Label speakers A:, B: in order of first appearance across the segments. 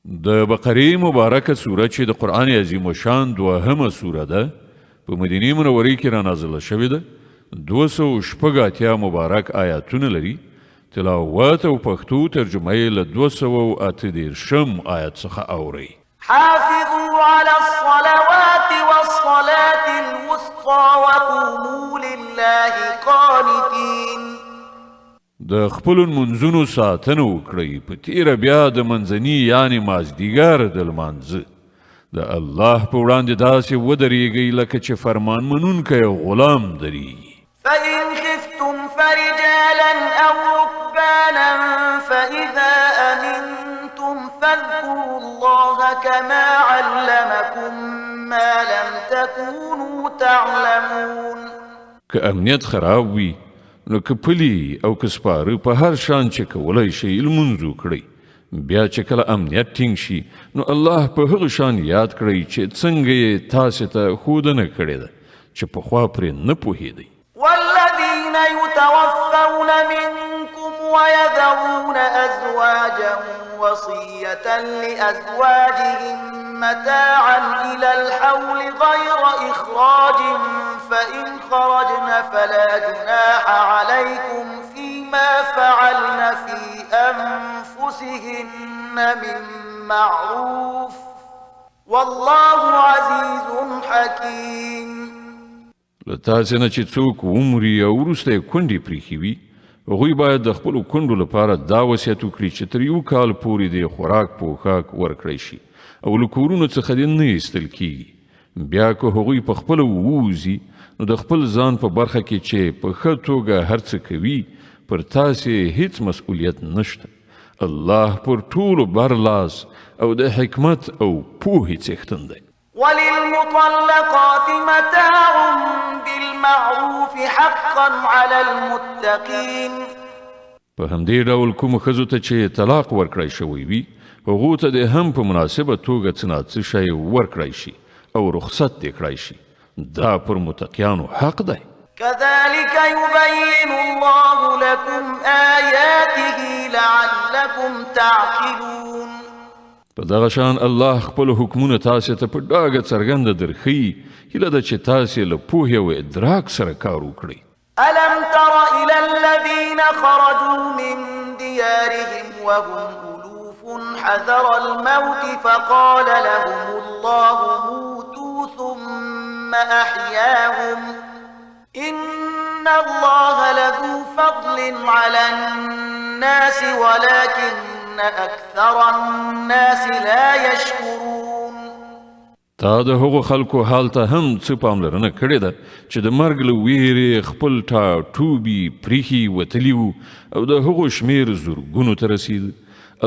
A: د بقرې مبارکه سوره چې د قرآن عظیم الشان دوهمه سوره ده په مدینې منورې کې را نازله شوې ده 286 مبارک آیاتونه لري تلاوت او پښتو ترجمه یې له 238 آیت څخه اورئ
B: حافظوا على الصلوات والصلاة الوسطى وقوموا لله قانتين
A: د خپل منځونو ساتنه وکړئ په تیره بیا د منځني یعنی مازدیګر د لمانځه د الله په وړاندې داسې ودرېږئ لکه چې فرمان منونکی غلام درېږي
B: فإن خفتم فرجالا أو ركبانا فإذا أمنتم فاذكروا الله كما علمكم ما لم تكونوا تعلمون
A: که امنیت خراب وي نو که پلی او که سپاره په هر شان چې کولی شئ لمونځ وکړئ بیا چې کله امنیت ټینګ شي نو الله په هغه شان یاد کړئ چې څنګه یې تاسې ته ښودنه کړې ده چې پخوا پرې نه پوهېدئ
B: والذين يتوفون منكم ويذرون أزواجا وصية لأزواجهم متاعا إلى الحول غير إخراج فإن خرجن فلا جناح عليكم فيما فعلن في أنفسهن من معروف والله عزيز حكيم
A: لتاسې نه چې څوک ومري او وروسته یې کونډې پریښې وي هغوی باید د خپلو کونډو لپاره دا وصیت وکړي چې تر 1 کال پورې د خوراک پوښاک ورکړی شي او له کورونو څخه دې نه ایستل کیږي بیا که هغوی په خپله ووځي نو د خپل ځان په برخه کې چې په ښه توګه هر څه کوي پر تاسې هیڅ مسؤلیت نشته الله پر ټولو برلاس او د حکمت او پوهې څښتن دی
B: وللمطلقات متاع بالمعروف حقا على المتقين
A: په همدې ډول کومو ښځو ته چې طلاق ورکړی شوی وي هغو ته دې هم په مناسبه توګه څه ناڅه شی ورکړی شي او رخصت دې کړی شي دا پر متقیانو حق دی
B: كذلك يبين الله لكم آياته لعلكم تعقلون
A: په دغه شان الله خپل حکمونه تاسې ته په ډاګه څرګنده درښیي هیله ده چې تاسې له پوهې او ادراک سره کار وکړئ
B: ألم تر إلى الذين خرجوا من ديارهم وهم ألوف حذر الموت فقال لهم الله موتوا ثم أحياهم إن الله لذو فضل على الناس ولكن أكثر الناس لا يشكرون
A: تا د هغو خلکو حال ته هم څه پاملرنه کړې ده چې د مرګ له ویرې خپل ټاټوبي پریښي وتلي وو او د هغو شمېر زرګونو ته رسېد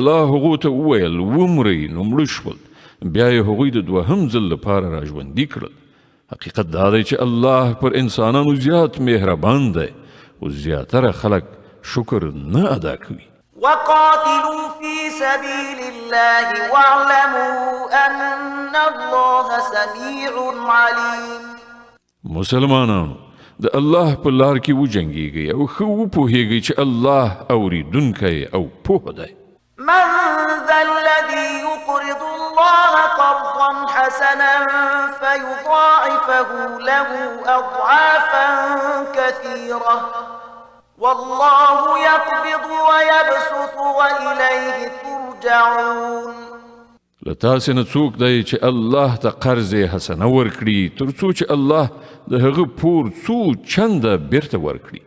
A: الله هغو ته وویل ومرئ نو مړه شول بیا یې هغوی د دوهم ځل لپاره راژوندي کړل حقیقت دا دی چې الله پر انسانانو زیات مهربان دی خو زیاتره خلک شکر نه ادا کوي
B: وقاتلوا في سبيل الله واعلموا أن الله سميع عليم
A: مسلمانانو د الله په لار کې وجنګیږئ او ښه وپوهیږئ چې الله اوریدونکی او پوه دی
B: من ذا الذي يقرض الله قرضا حسنا فيضاعفه له أضعافا كثيرة والله يقبض ويبسط وإليه ترجعون
A: لتاسې نه څوک دی چې الله ته قرض حسنه ورکړي تر څو چې الله د هغه پور څو چنده بیرته ورکړي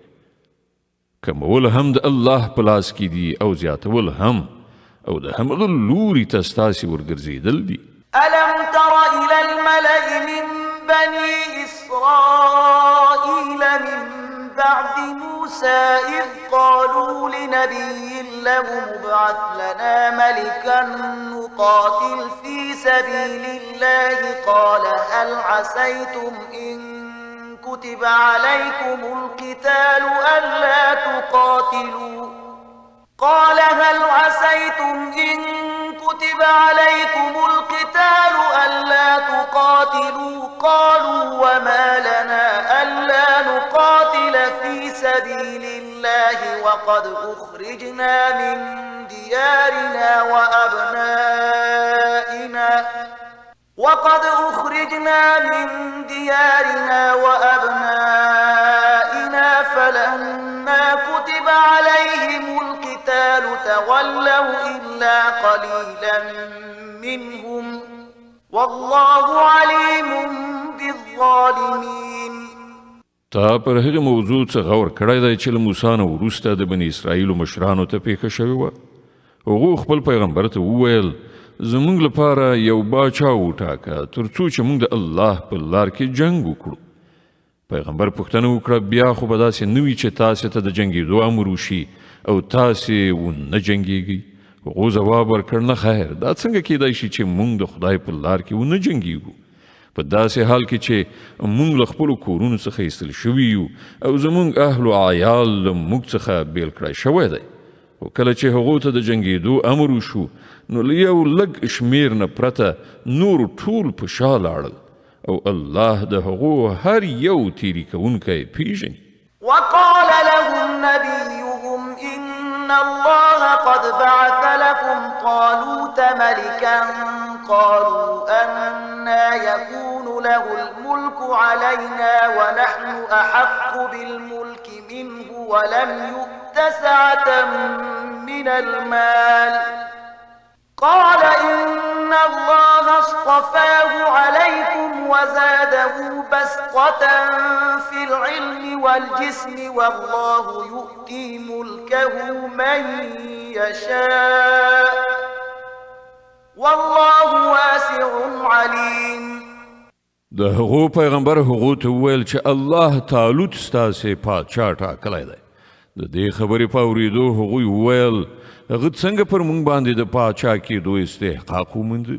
A: کمول هم د الله په لاس کې دي او زیاتول هم او د همغه لوري ته ستاسې ورګرځېدل دي
B: ألم تر إلى الملأ من بني إسرائيل من بعد موسى إذ قالوا لنبي له ابعث لنا ملكا نقاتل في سبيل الله قال هل عسيتم إن كتب عليكم القتال ألا تقاتلوا قال هل عسيتم إن كتب عليكم القتال ألا تقاتلوا قالوا وما لنا ألا نقاتل في سبيل الله وقد أخرجنا من ديارنا وأبنائنا وقد أخرجنا من ديارنا وأبنائنا فلما كتب عليهم القتال تولوا إلا قليلا منهم والله عليم بالظالمين.
A: تا پر هغه موضوع څه غور کړی دی چې له موسی نه وروسته د بني اسرائیلو مشرانو ته پیښه شوې وه. هغو خپل پیغمبر ته وویل زموږ لپاره یو باچا وټاکه تر څو چې موږ د الله په لار کې جنګ وکړو. پیغمبر پوښتنه وکړه بیا خو به داسې نه وي چې تاسې ته د جنګېدو امر وشي او تاسې ونه جنګېږئ. هغو ځواب ورکړ نه خیر، دا څنګه کیدای شي چې موږ د خدای په لار کې ونه جنګېږو په داسې حال کې چې موږ له خپلو کورونو څخه ایستل شوي یو او زموږ اهل و عیال له موږ څخه بیل کړی شوی دی. خو کله چې هغو ته د جنګېدو امر وشو نو له یو لږ شمیر نه پرته نور ټول په شا لاړل او الله د هغو هر یو تیری کوونکی پیژني.
B: وقال لهم نبيهم إن الله قد بعث لكم طالوت ملكا قالوا أنا يكون له الملك علينا ونحن أحق بالملك منه ولم يؤت سعة من المال قال إن الله اصطفاه عليكم وزاده بسطة في العلم والجسم والله يؤتي ملكه من يشاء والله واسع عليم.
A: د هغو پیغمبر هغو ته وویل چې الله طالوت ستاسې پادشاه ټاکلی دی. د دې خبرې په اورېدو هغوی وویل هغه څنګه پر موږ باندې د پاچا کېدو استحقاق ومونده؟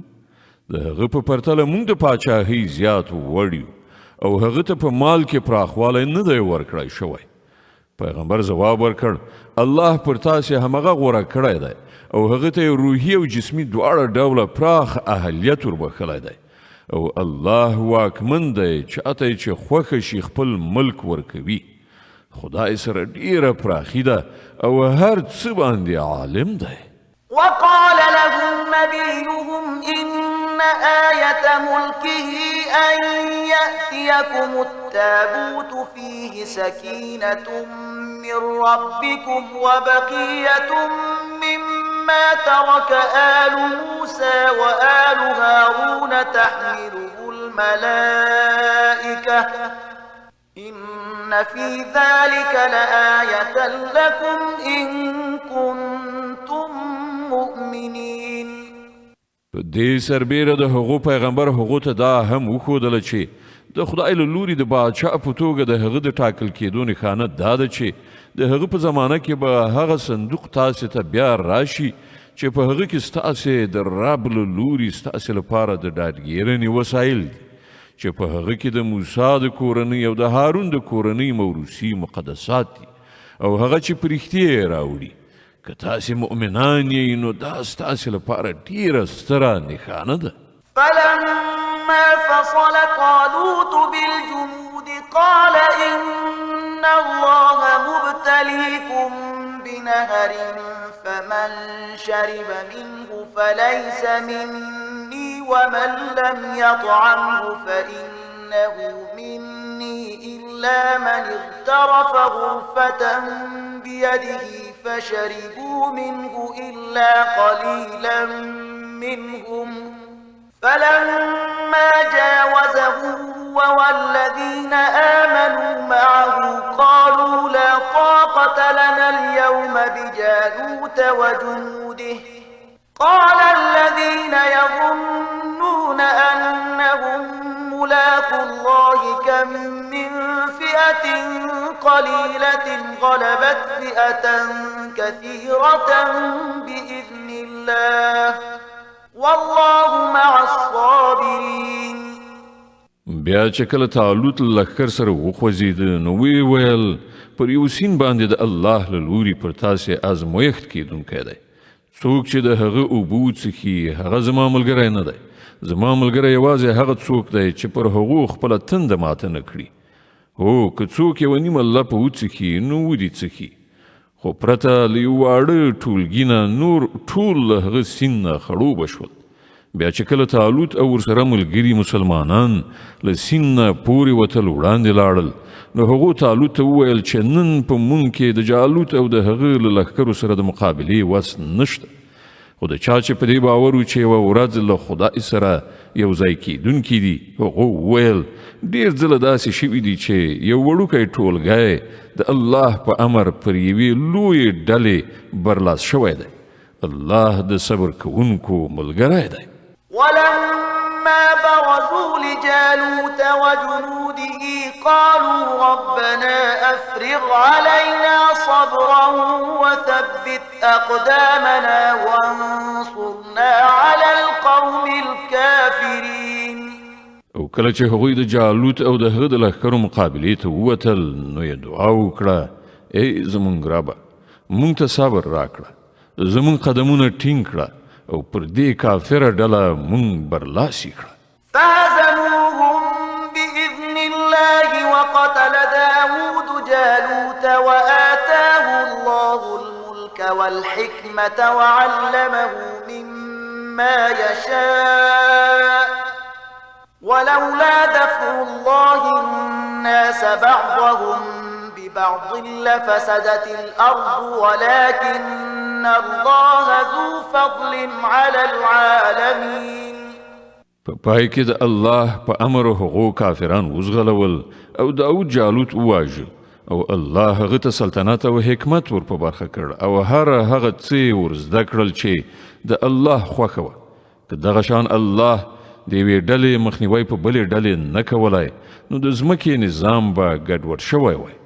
A: د هغه په پرتله موږ د پاچاهۍ زیات وړ یو او هغه ته په مال کې پراخوالی نه دی ورکړی شوی. پیغمبر ځواب ورکړ الله پر تاسې همغه غوره کړی دی او هغه ته روحي او جسمي دواړه ډوله پراخ اهلیت وربخلی دی او الله واکمن دی چاته چې خوښه شي خپل ملک ورکوي. خدای سره ډیره پراخي ده او هر څه باندې عالم دی.
B: وقال لهم نبيهم إن آية ملكه أن يأتيكم التابوت فيه سكينة من ربكم وبقية مما ترك آل موسى وآل هارون تحمله الملائكة إن في ذلك لآية لكم إن كنتم مؤمنين.
A: په دې سربیره د هغو پیغمبر هغو ته دا هم وښودله چې د خدای له لوري د باچا په توګه د هغه د ټاکل کېدو نښانه دا ده چې د هغه په زمانه کې به هغه صندوق تاسې ته بیا راشي چې په هغه کې ستاسې د رب له لوري ستاسې لپاره د ډاډګیرنې وسایل دي چې په هغه کې د موسی د کورنۍ او د هارون د کورنۍ موروثي مقدسات دي او هغه چې په رښتیا یې راوړي. که تاسې مؤمنان یې نو دا ستاسې لپاره ډیره ستره نښانه ده.
B: فلما فصل طالوت بالجنود قال إن الله مبتليكم بنهر فمن شرب منه فليس مني ومن لم يطعمه فإنه مني إلا من اغترف غرفة بيده فشربوا منه إلا قليلا منهم فلما جاوزه والذين آمنوا معه قالوا لا طاقة لنا اليوم بجالوت وجنوده قال الذين يظنون أنهم ملاقو الله كم من فئة قليلة غلبت فئة كثيرة بإذن الله والله مع الصابرين.
A: بیا چې کله طالوت لښکر سره وخوځېد نو ویې ویل پر یو سیند باندې د الله له لوري پر تاسې ازمویښت کیدونکی دی. څوک چې د هغه اوبه وڅښي هغه زما ملګری نه دی. زما ملګری یوازې هغه څوک دی چې پر هغو خپله تنده ماته نه کړي. هو که څوک یوه نیمه لپه وڅښي نو ودې څښي خو پرته له یو واړه ټولګي نه نور ټول له هغه سیند نه خړوبه شول. بیا چې کله طالوت او ورسره ملګري مسلمانان له سیند نه پورې وتل وړاندې لاړل نو هغو طالوت ته وویل چې نن په مونږ کې د جالوت او د هغه له لښکرو سره د مقابلې وس نشته خو د چا چې په دې باور و چې یوه ورځ له خدای سره یو ځای کیدونکي دي هغو وویل ډېر ځله داسې شوي دي چې یو وړوکی ټولګی د الله په امر پر یوې لویې ډلې برلاس شوی دی الله د صبر کوونکو ملګری دی
B: ولما برزوا لجالوت وجنوده قالوا ربنا أفرغ علينا صبرا وثبت أقدامنا وانصرنا على القوم الكافرين
A: او کله چې هغوی د جالوت او د هغه د لښکرو مقابلې ته ووتل نو یې دعا وکړه ای زمونږ ربه مونږ ته صبر راکړه زمونږ قدمونه ټینګ کړه او پر دې کافره ډله مونږ برلاسي کړه
B: فهزموهم بإذن الله وقتل داود جالوت وآتاه الله الملك والحكمة وعلمه مما يشاء ولولا دفع الله الناس بعضهم ببعض لفسدت الأرض ولكن الله ذو فضل على العالمين
A: په پای کې د الله په امر هغو کافران وزغلول او داود جالوت وواژه او الله هغه ته سلطنت او حکمت ور په برخه کړ او هر هغه څه ور زده کړل چې د الله خوښه وه که دغه شان الله د یوې ډلې مخنیوی په بلې ډلې نه کولای نو د ځمکې نظام به ګډوډ شوی وای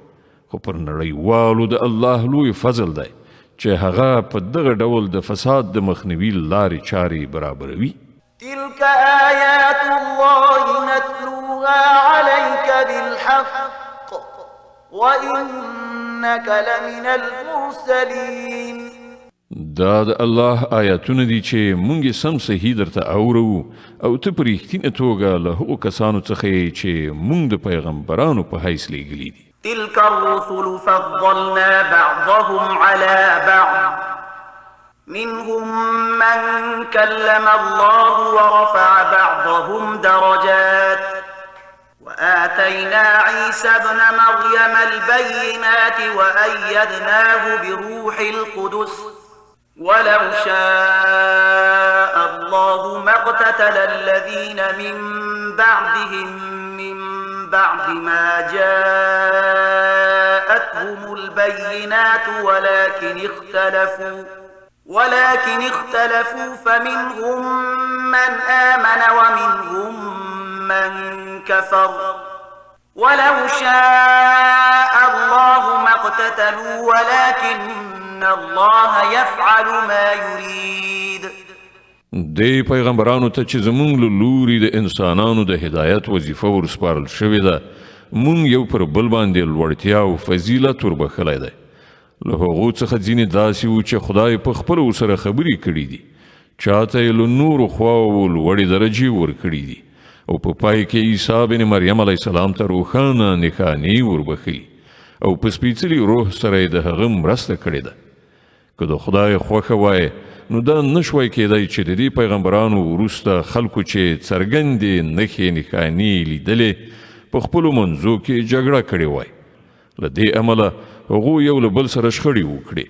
A: خو پر نړیوالو د الله لوی فضل دی چې هغه په دغه ډول د فساد د مخنیوي لارې چارې برابروي
B: تلك آيات الله نتلوها عليك بالحق وإنك لمن المرسلين
A: دا د الله آیاتونه دي چې مونږ سم صحیح درته اورو او ته په رښتینه توګه له هغو کسانو څخه یې چې مونږ د پیغمبرانو په حیث لیږلي دي
B: تلك الرسل فضلنا بعضهم على بعض منهم من كلم الله ورفع بعضهم درجات وآتينا عيسى ابن مريم البينات وأيدناه بروح القدس ولو شاء الله ما اقتتل الذين من بعدهم من بعد ما جاءتهم البينات ولكن اختلفوا فمنهم من آمن ومنهم من كفر ولو شاء الله ما اقتتلوا ولكن الله يفعل ما يريد
A: دی پیغمبرانو ته چې زمونږ له لوري د انسانانو د هدایت وظیفه ورسپارل شوې ده مونږ یو پر بل باندې لوړتیا او فضیلت وربخلی دی له هغو څخه ځینې داسې وو چې خدای په خپله ورسره خبرې کړي دي چاته یې له نورو خواوو لوړې درجې ورکړي دي او په پای کې عیسی بن مریم علیه السلام ته روښانه نښانې وربخلي او په سپېڅلي روح سره یې د هغه مرسته کړې ده که د خدای خوښه وای نو دا نشوی کېدی چې د دې پیغمبرانو وروسته خلکو چې څرګندې نښې نښانې لیدلې په خپلو منځو کې جګړه کړې وای له دې امله هغو یو له بل سره شخړې وکړې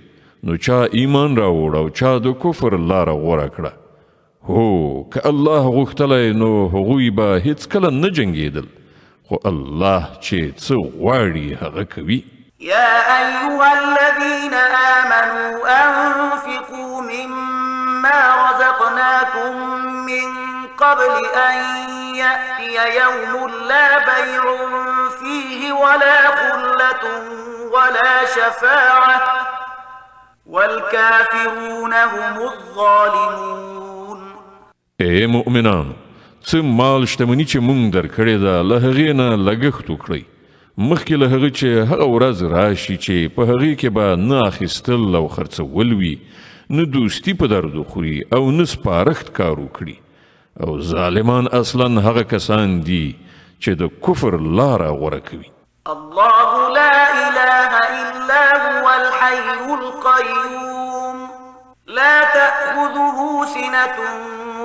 A: نو چا ایمان راوړ او چا د کفر لاره غوره کړه هو که الله غوښتلی نو هغوی به هیڅکله نه جنګېدل خو الله چې څه غواړي هغه کوي
B: يا أيها الذين آمنوا أنفقوا مما رزقناكم من قبل أن يأتي يوم لا بيع فيه ولا خلة ولا شفاعة والكافرون هم الظالمون
A: اے مؤمنانو څه مال شتمني چې مونږ درکړې ده له هغې نه لګښت وکړئ مخکې له هغه چې هغه ورځ راشي چې په هغې کې به نه اخیستل او خرڅول وي نه دوستي په دردو خوري او نه سپارښت کار وکړي او ظالمان اصلا هغه کسان دي چې د کفر لاره غوره کوي
B: الله لا إله إلا هو الحي القيوم لا تأخذه سنة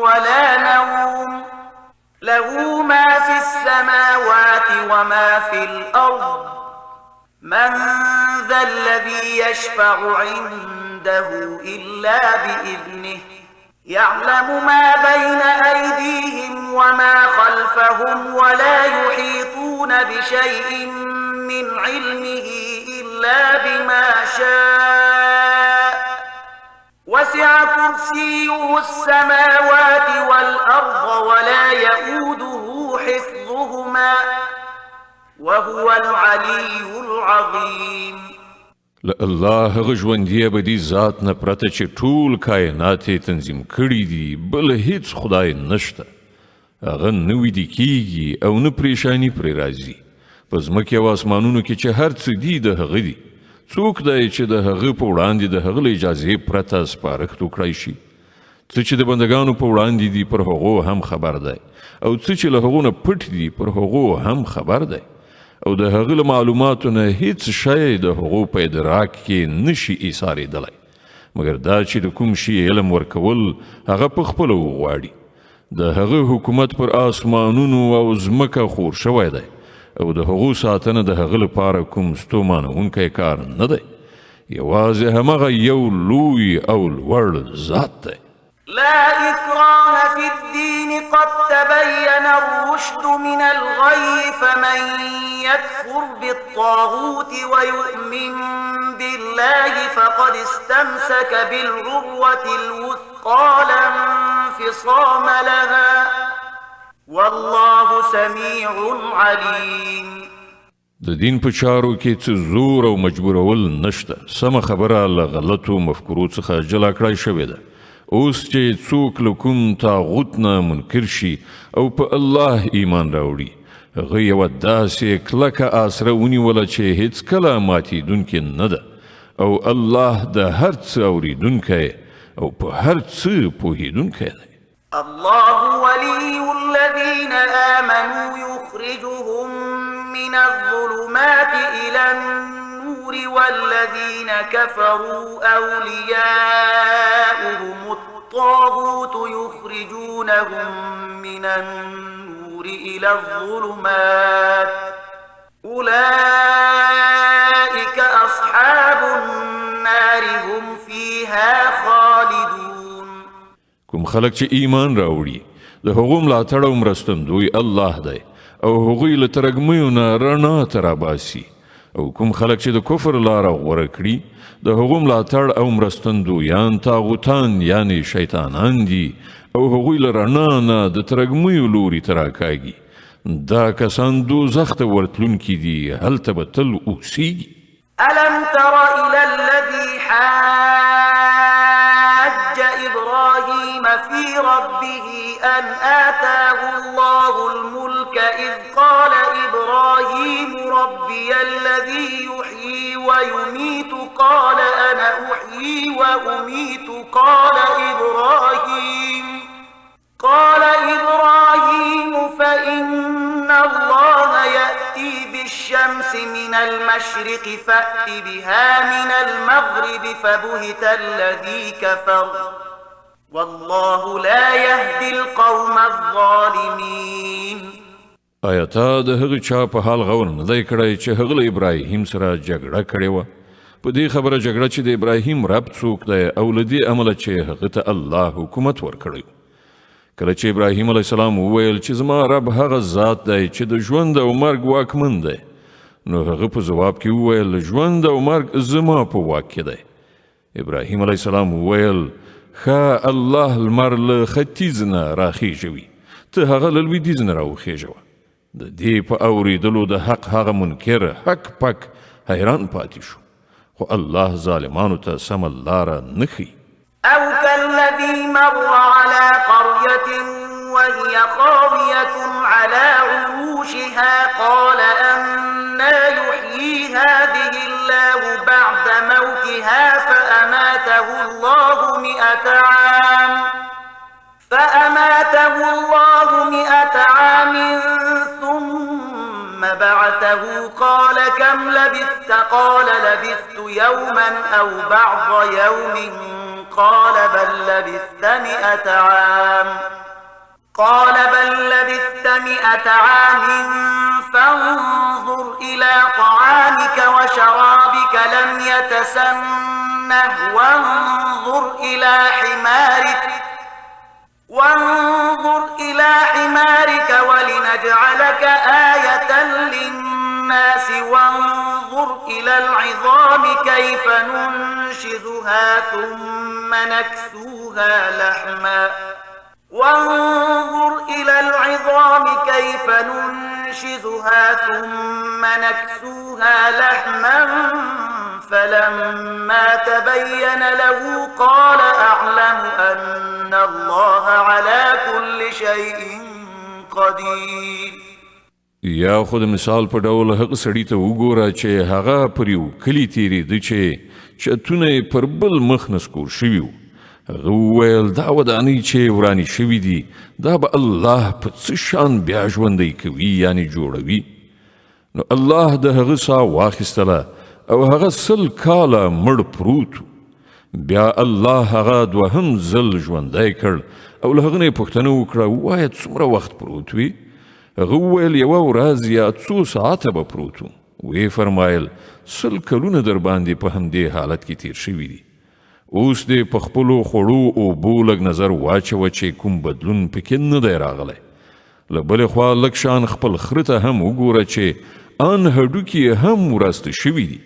B: ولا نوم له ما في السماوات وما في الأرض من ذا الذي يشفع عنده إلا بإذنه يعلم ما بين أيديهم وما خلفهم ولا يحيطون بشيء من علمه إلا بما شاء وسع كرسيه السماوات والأرض ولا يؤوده حفظهما وهو العلي العظيم.
A: الله هغه ژوندی ابدي ذات نه پرته چې ټول کائنات یې تنظیم کړي دي بل هیڅ خدای نشته. هغه نه ویده کیږي او نه پریشانی پرې راځي. په ځمکې او اسمانونو کې چې هر څه دي د هغه دي. څوک دی چې د هغه په وړاندې د هغه له اجازې پرته سپارښت وکړای شي؟ څه چې د بندګانو په وړاندې دي پر هغو هم خبر دی او څه چې له هغو نه پټ دي پر هغو هم خبر دی او د هغه له معلوماتو نه هیڅ شی د هغو په ادراک کې نشي ایسارېدلی مګر دا چې د کوم شي علم ورکول هغه په خپله وغواړي. د هغه حکومت پر آسمانونو او ځمکه خور شوی دی او د هغو ساتنه د هغه لپاره کوم ستومانونکی کار نه دی. یوازې همغه یو لوی او لوړ ذات دی.
B: لا إكراه في الدين قد تبين الرشد من الغي فمن يكفر بالطاغوت ويؤمن بالله فقد استمسك بالعروة الوثقى لا انفصام لها والله سميع عليم.
A: د دین په چارو کې څه زور او مجبورول نشته. سمه خبره له غلطو مفکورو څخه جلا کړای شوې ده. اوس چې څوک له کوم طاغوت نه منکر شي او په الله ایمان راوړي هغه یوه داسې کلکه آسره ونیوله چې هیڅکله ماتېدونکې نه ده او الله د هر څه اورېدونکی او په هر څه پوهېدونکی دی.
B: الله ولي الذين آمنوا يخرجهم من الظلمات إلى النور والذين كفروا أولياؤهم الطاغوت يخرجونهم من النور إلى الظلمات أولئك أصحاب النار هم فيها خالدون.
A: کوم خلک چې ایمان راوړي د هغو ملاتړ او مرستندوی الله دی او هغوی له ترږمیو نه رڼا ته راباسي او کوم خلک چې د کفر لاره غوره کړي د هغو ملاتړ او مرستندویان طاغوتان یعنی شیطانان دي او هغوی له رڼا نه د ترږمیو لوري ته راکاږي. دا کسان دوزخ ته ورتلونکي دي هلته به تل اوسیږي.
B: ألم تر إلى الذي حاج إبراهيم في ربه أن آتاه الله الملك إذ قال إبراهيم ربي الذي يحيي ويميت قال أنا أحيي وأميت قال إبراهيم فإن الله يأتي بالشمس من المشرق فأت بها من المغرب فبهت الذي كفر والله لا يهدي القوم الظالمين.
A: آیا تا د هغه چا په حال غور نه دی کړی چې هغه له ابراهیم سره جګړه کړې وه؟ په دې خبره جګړه چې د ابراهیم رب څوک دی او له دې امله چې هغه ته الله حکومت ورکړی. کله چې ابراهیم علیه السلام وویل چې زما رب هغه ذات دی چې د ژوند او مرګ واکمن دی نو هغه په ځواب کې وویل ژوند او مرګ زما په واک کې دی. ابراهیم علیه السلام وویل ښه الله لمر له ختیځ نه راخیژوي ته هغه له لویدیځ نه راوخیژوه. د دې په اورېدلو د حق هغه منکر حق پک حیران پاتې شو خو الله ظالمانو ته سمه لاره نه ښیي.
B: أو كالذي مر على قرية وهي خاوية على عروشها قال أنى يحيي هذه الله بعد موتها فأماته الله 100 عام ثم بعثه قال كم لبثت قال لبثت يوما أو بعض يوم قال بل لبثت 100 عام قال بل لبثت 100 عام فانظر إلى طعامك وشرابك لم يتسنه وانظر إلى حمارك ولنجعلك آية للناس وانظر إلى العظام كيف ننشزها ثم نكسوها لحما فلما تبين له قال أعلم أن الله على كل شيء قدير.
A: یا خود مثال په ډول هغه سړی ته وګوره چې هغه پر یو کلي تېرېده چې چتونه پر بل مخ نسکور شوي وو. هغه وویل دا ودانۍ چې ورانې شوي دي دا به الله په څه شان بیا ژوندی کوي یعنې جوړوي. نو الله د هغه ساه واخیستله او هغه 100 کاله مړ پروت و. بیا الله هغه دوهم ځل ژوندی کړ او له هغه نه یې پوښتنه وکړه ووایه څومره وخت پروت وي؟ هغه وویل 1 ورځ یا 2 ساعته به پروت و. ویې فرمایل 100 کلونه در باندې په همدې حالت کې تیر شوي دي. اوس دې په خپلو خوړو اوبو لږ نظر واچوه چې کوم بدلون پکې نه دی راغلی. له بلې خوا لږ شان خپل خره ته هم وګوره چې ان هډوکي هم وراسته شوي دي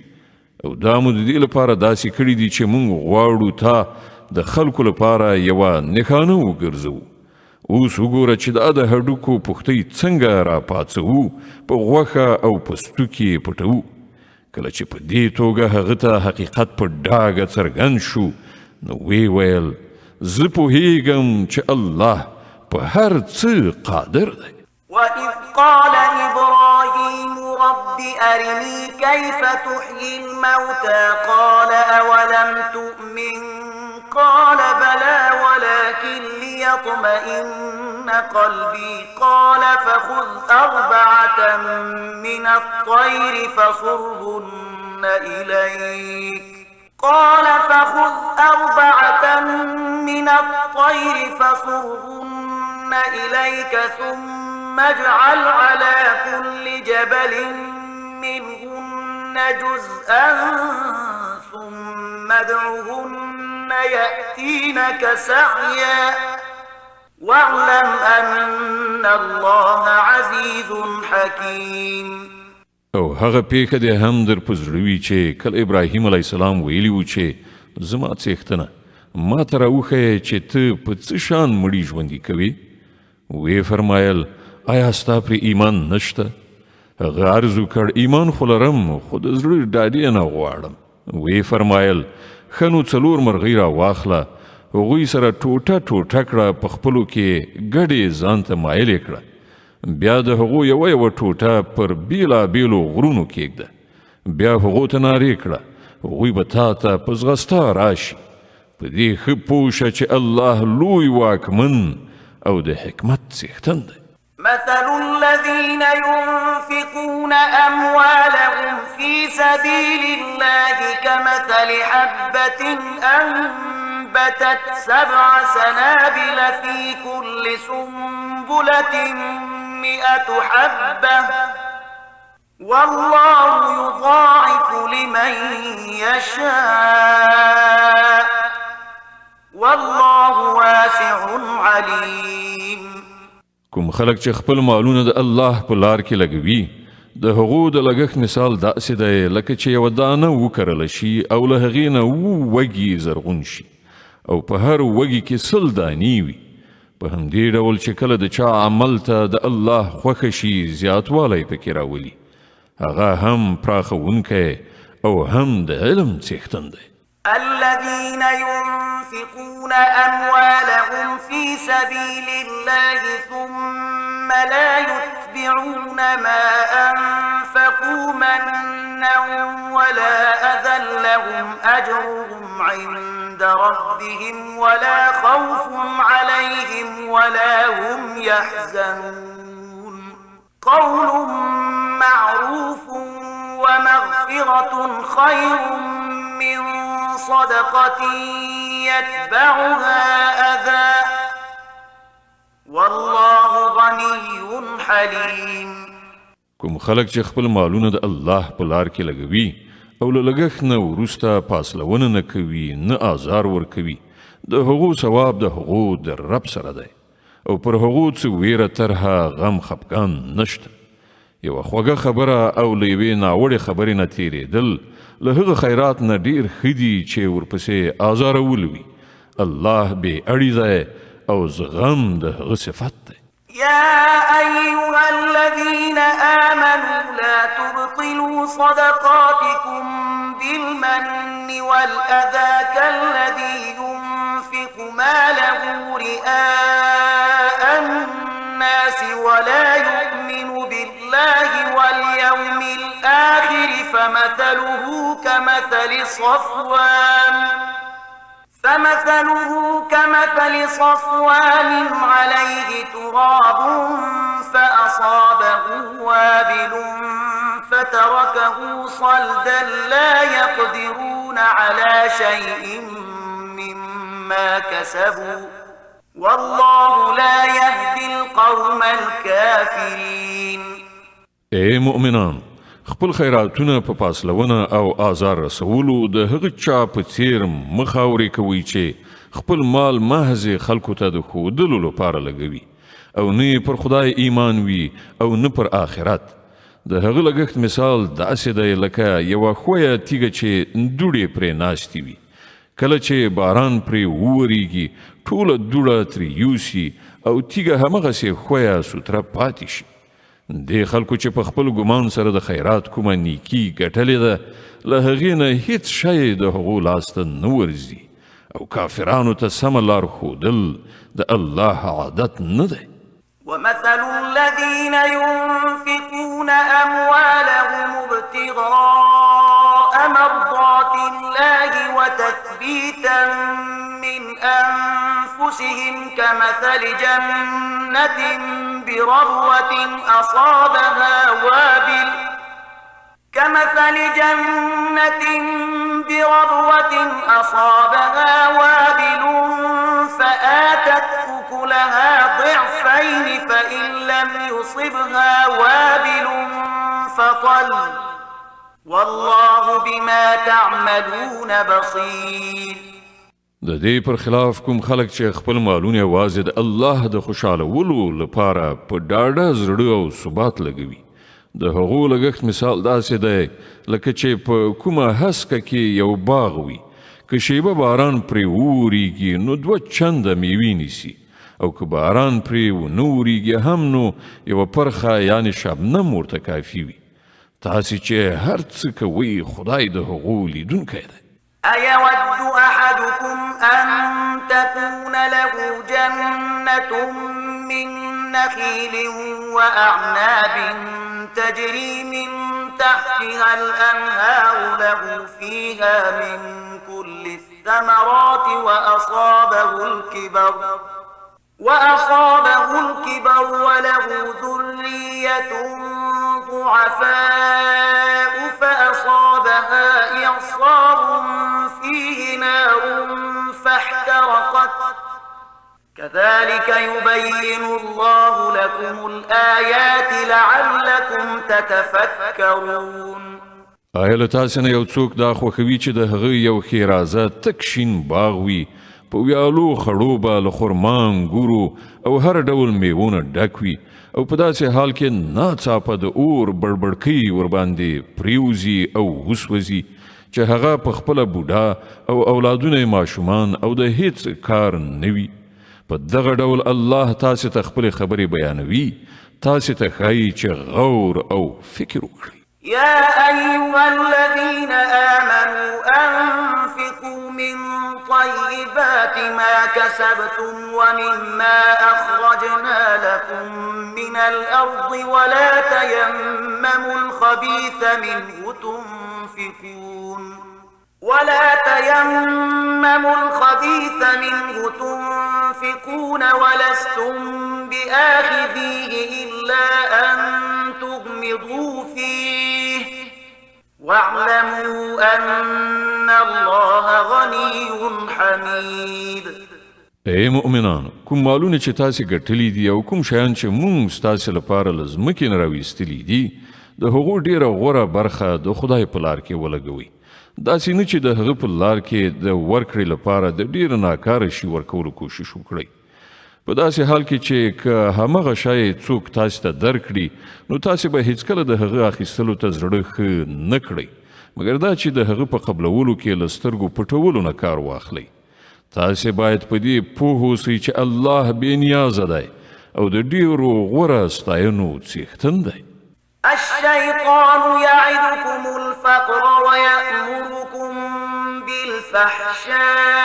A: او دا مو د دې لپاره داسې کړي دي چې موږ غواړو تا د خلکو لپاره یوه نښانه وګرځوو. اوس وګوره چې دا د هډوکو پوښتۍ څنګه راپاڅوو، په غوښه او په ستوکي یې پټوو. کله چې په دې توګه هغه ته حقیقت په ډاګه څرګند شو نو ویې ویل زه پوهیږم چې الله په هر څه قادر دی.
B: وَإِذْ قَالَ إِبْرَاهِيمُ رَبِّ أَرِنِي كَيْفَ تُحْيِي الْمَوْتَى قَالَ أَوَلَمْ تُؤْمِنْ قَالَ بَلَى وَلَكِنْ لِيَطْمَئِنَّ قَلْبِي قَالَ فَخُذْ 4 مِنَ الطَّيْرِ فَصُرْهُنَّ إليك ثم اجعل على كل جبل منهن جزءا ثم ادعهن يأتينك سعيا واعلم أن الله عزيز حكيم.
A: او هغه پیښه دې هم در په زړه وي چې کله ابراهیم علیه السلام ویلي و چې زما څښتنه ما ته راوښیه چې ته په څه شان مړي ژوندي کوې؟ ویې فرمایل آیا ستا پرې ایمان نشته؟ هغه عرض وکړ ایمان خو لرم خو د زړه ډاډي نه غواړم. ویې فرمایل ښه نو 4 مرغۍ راواخله، هغوی سره ټوټه ټوټه کړه، په خپلو کې ګډې ځان ته مایلې کړه، بیا د هغو یوه ټوټه پر بیلابیلو غرونو کېږده، بیا هغو ته نارې کړه هغوی به تا ته په ځغستا راشي. په دې ښه پوه شه چې الله لوی واکمن او د حکمت څښتن دی.
B: مثل الذين ينفقون أموالهم في سبيل الله كمثل حبة أنبتت 7 سنابل في كل سنبلة 100 حبة والله يضاعف لمن يشاء والله واسع عليم.
A: کوم خلک چې خپل مالونه د الله په لار کې لګوي د هغو د لګښت مثال داسې دی لکه چې یوه دانه وکرله شي او له هغې نه 7 وږي زرغون شي او په هر وږي کې 100 دانې وي. په همدې ډول چې کله د چا عمل ته د الله خوښه شي زیاتوالی پکې راولي، هغه هم پراخونکی او هم د علم څښتن دی.
B: الذين ينفقون أموالهم في سبيل الله ثم لا يتبعون ما أنفقوا منا ولا أذى لهم أجرهم عند ربهم ولا خوف عليهم ولا هم يحزنون. قول معروف ومغفرة خير من صدقة يتبعها أذى والله غني حليم
A: کوم خلک چې خپل مالونه د الله په لار کې لګوي او له لګښت نه وروسته پاسلونه نه کوي نه آزار ورکوي د هغو ثواب د هغو د رب سره دی او پر هغو څه ویره ترهه غم خفګان نشته یوه خوږه خبره او له یوې ناوړې خبرې نه تېرېدل له هغه خیرات نه ډېر ښه دي چې ورپسې آزارول وي الله بې اړي دی او زغم د هغه صفت دی
B: يا أيها الذين آمنوا لا تبطلوا صدقاتكم بالمن والأذى كالذي ينفق ماله رئاء الناس ولا يؤمن بالله واليوم الآخر فمثله كمثل صفوان عليه تراب فأصابه وابل فتركه صلدا لا يقدرون على شيء مما كسبوا والله لا يهدي القوم الكافرين
A: اے مؤمنان خپل خیراتونه په پاسلونه او آزار رسولو د هغه چا په څیر مخاوري کوي چې خپل مال محض خلکو ته د ښودلو لپاره لګوي او نه پر خدای ایمان وي او نه پر آخرت د هغه لګښت مثال داسې دی لکه یوه ښویه تیږه چې دوړې پرې ناستې وي کله چې باران پرې وورېږي ټوله دوړه ترې یوسي او تیږه همغسې ښویه سوتره پاتې شي د خلکو چې په خپل ګمان سره د خیرات کومه نیکي ګټلې ده له هغې نه هیڅ شی د هغو لاسته نه ورځي او کافرانو ته سمه لار ښودل د الله عادت نه دی
B: ومثل الذين ينفقون أموالهم ابتغاء مرضات الله وتثبيتا من أنفسهم كمثل جنة بربوة أصابها وابل فآتت أكلها ضعفين فإن لم يصبها وابل فطل والله بما تعملون بصير
A: د دې پر خلاف کوم خلک چې خپل مالونه یوازې د الله د خوشحالولو لپاره په ډاډه زړه او ثبات لګوي د هغو لګښت مثال داسې دی لکه چې په کومه هسکه کې یو باغ وي که شیبه باران پرې وورېږي نو 2 چنده میوې نیسي او که باران پرې ونه وورېږي هم نو یوه پرخه یعنې شبنم ورته کافي وي تاسې چې هر څه کوئ خدای د هغو لیدونکی دی
B: أيود أحدكم أن تكون له جنة من نخيل وأعناب تجري من تحتها الأنهار له فيها من كل الثمرات وأصابه الكبر وله ذرية ضعفاء فأصابها إعصار فيه نار فاحترقت كذلك يبين الله لكم الآيات لعلكم تتفكرون
A: آیا له تاسې نه یو څوک دا خوښوي چې د هغه یو ښېرازه تک شین باغ وي په ویالو خړو به له خرما انګورو او هر ډول میوونه ډک وي او په داسې حال کې ناڅاپه د اور بړبړکۍ ورباندې پریوزي او وسوځي چې هغه په خپله بوډا او اولادونه ماشومان او د هیڅ کار نه وي په دغه ډول الله تاسې ته خپلې خبرې بیانوي تاسې ته ښایي چې غور او فکر وکړئ
B: يا أيها الذين آمنوا أنفقوا من طيبات ما كسبتم ومما أخرجنا لكم من الأرض ولا تيمموا الخبيث منه تنفقون ولستم بآخذيه إلا أن تغمضوا فيه واعلموا أن الله غني حميد
A: ای مؤمنانو، کوم مالونه چې تاسې ګټلي دي او کوم شیان چې موږ ستاسې لپاره له ځمکې نه راویستلي دي د هغو ډیره غوره برخه د خدای په لار کې ولګوئ. داسې نه چې د هغه په لار کې د ورکړې لپاره د ډیره ناکاره شي ورکولو کوشش وکړئ. په داسې حال کې چې که همغه شی څوک تاسې ته درکړي نو تاسې به هیڅکله د هغه اخیستلو ته زړه ښه نه کړئ مګر دا چې د هغه په قبلولو کې له سترګو پټولو نه کار واخلئ. تاسې باید په دې پوه اوسئ چې الله بې نیازه دی او د ډیرو غوره ستاینو څښتن دی.
B: الشيطان يعدكم الفقر ويأمركم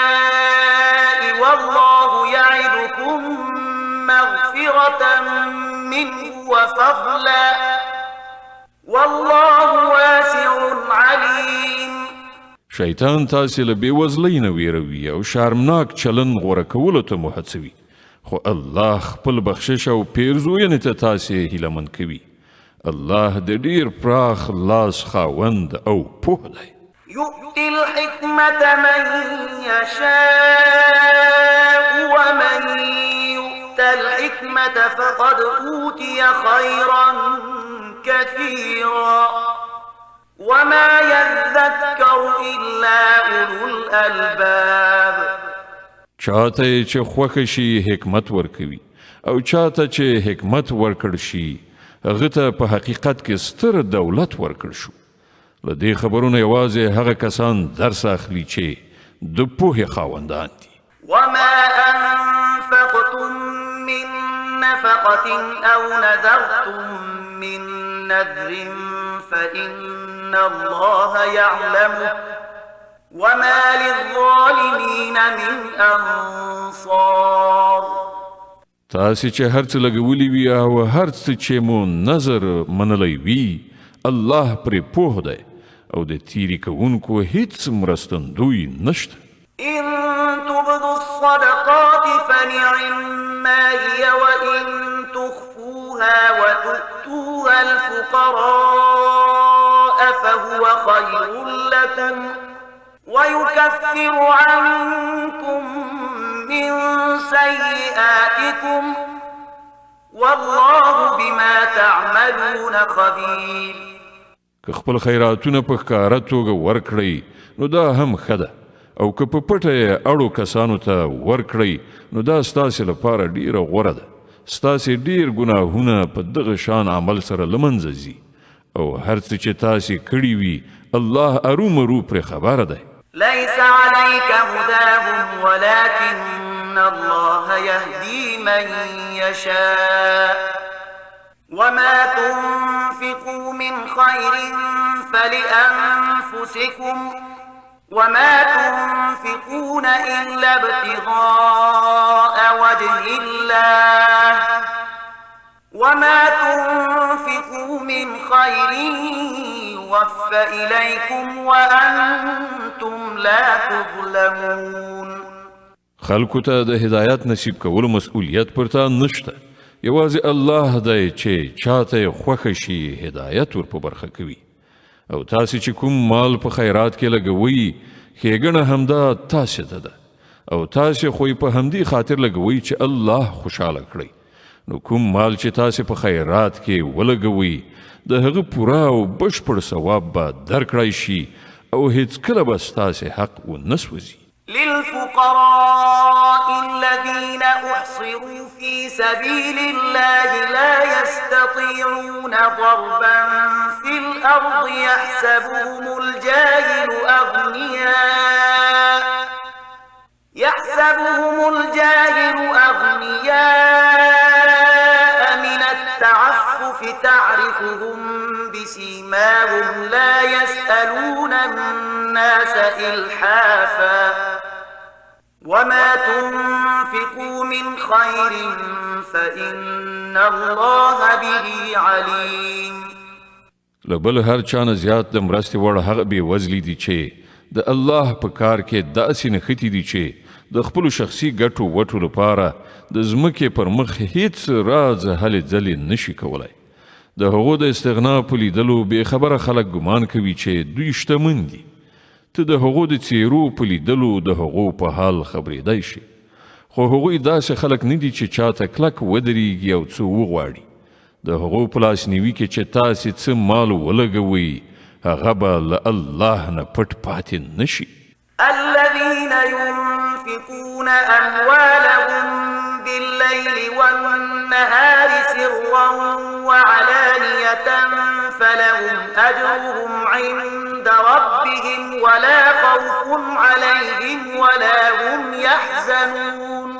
B: بالفحشاء والله يعدكم مغفرة منه وفضلا والله واسع عليم.
A: شیطان تاسې له بېوزلۍ نه ویروي او شرمناک چلند غوره کولو ته مو هڅوي، خو الله خپل بخشش او پیرزوینې ته تاسې هیلهمند کوي. الله د ډیر پراخ لاس خاوند او پوه دی.
B: يؤتي الحكمة من يشاء ومن يؤت الحكمة فقد أوتي خيرا كثيرا وما يذكر إلا أولو الألباب.
A: چاته چې خوښه شي حکمت ورکوي او چاته چې حکمت ورکړ شي هغه ته په حقیقت کې ستر دولت ورکړ شو. له دې خبرونه یوازې هغه کسان درس اخلي چې د پوهې خاوندان دي.
B: وما أنفقتم من نفقة أو نذرتم من نذر فإن الله يعلمه وما للظالمين من أنصار.
A: تاسې چې هر څه لګولی وي او هر څه چې مو نظر منلی وي الله پرې پوه دی او د تیری کوونکو هیڅ مرستندوی نشته.
B: إن تبدوا الصدقات فنعما هي وإن تخفوها وتؤتوها الفقراء فهو خير لكم ويكفر عنكم من سيئاتكم والله بما تعملون خبير.
A: که خپل خیراتونه په ښکاره توګه ورکړئ نو دا هم ښه ده او که په پټه یې اړو کسانو ته ورکړئ نو دا ستاسې لپاره ډیره غوره ده. ستاسې ډیر ګناهونه په دغه شان عمل سره له منځه ځي او هر څه چې تاسې کړي وي الله ارومرو پرې خبره دی.
B: ليس عليك هداهم ولكن الله يهدي من يشاء وما تنفقوا من خير فلأنفسكم وما تنفقون إلا ابتغاء وجه الله وما تنفقوا من خير يوفى إليكم وأنتم لا تظلمون.
A: خلکو ته د هدایت نصیب کولو مسؤلیت پر تا نشته. یوازې الله دی چې چاته خوښه شي هدایت ور په برخه کوي او تاسې چې کوم مال په خیرات کې لګوئ ښېګڼه همدا تاسې ته ده او تاسې خو یې په همدې خاطر لګوئ چې الله خوشحاله کړئ. نو کوم مال چې تاسې په خیرات کې ولګوئ د هغه پوره او بشپړ ثواب به درکړی شي او هیڅکله به ستاسې حق ونه سوځي.
B: للفقراء الذين أحصروا في سبيل الله لا يستطيعون ضربا في الأرض يحسبهم الجاهل أغنياء من التعفف تعرفهم بسيماهم لا يسألون الناس إلحافا وما تنفقوا من خير فإن الله به عليم.
A: لبل هر چانه زیات د مرستې وړ هغه بې وزلي دي چې د الله په کار کې داسې نښتي دي چې د خپلو شخصي ګټو وټو لپاره د ځمکې پر مخ هیڅ راز هلې ځلې نشي کولی. د هغو د استغنا په لیدلو بې خبره خلک ګمان کوي چې دوی شتمن دي. ته د هغو د څیرو په لیدلو د هغو په حال خبرېدی شي خو هغوی داسې خلک نه دي چې چاته کلک ودرېږي او څه وغواړي. د هغو په لاسنیوي کې چې تاسې څه مال ولګوئ هغه به له الله نه پټ پاتې نه شي.
B: الذين ينفقون أموالهم بالليل والنهار سرا وعلانية فلهم أجرهم عند ربهم ولا خوف عليهم ولا هم يحزنون.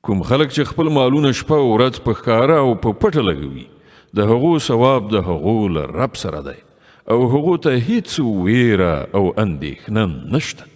A: کوم خلک چې خپل مالونه شپه او ورځ په ښکاره او په پټه لګوي د هغو ثواب د هغو له رب سره دی او هغو ته هیڅ ویره او اندېښنه نشته.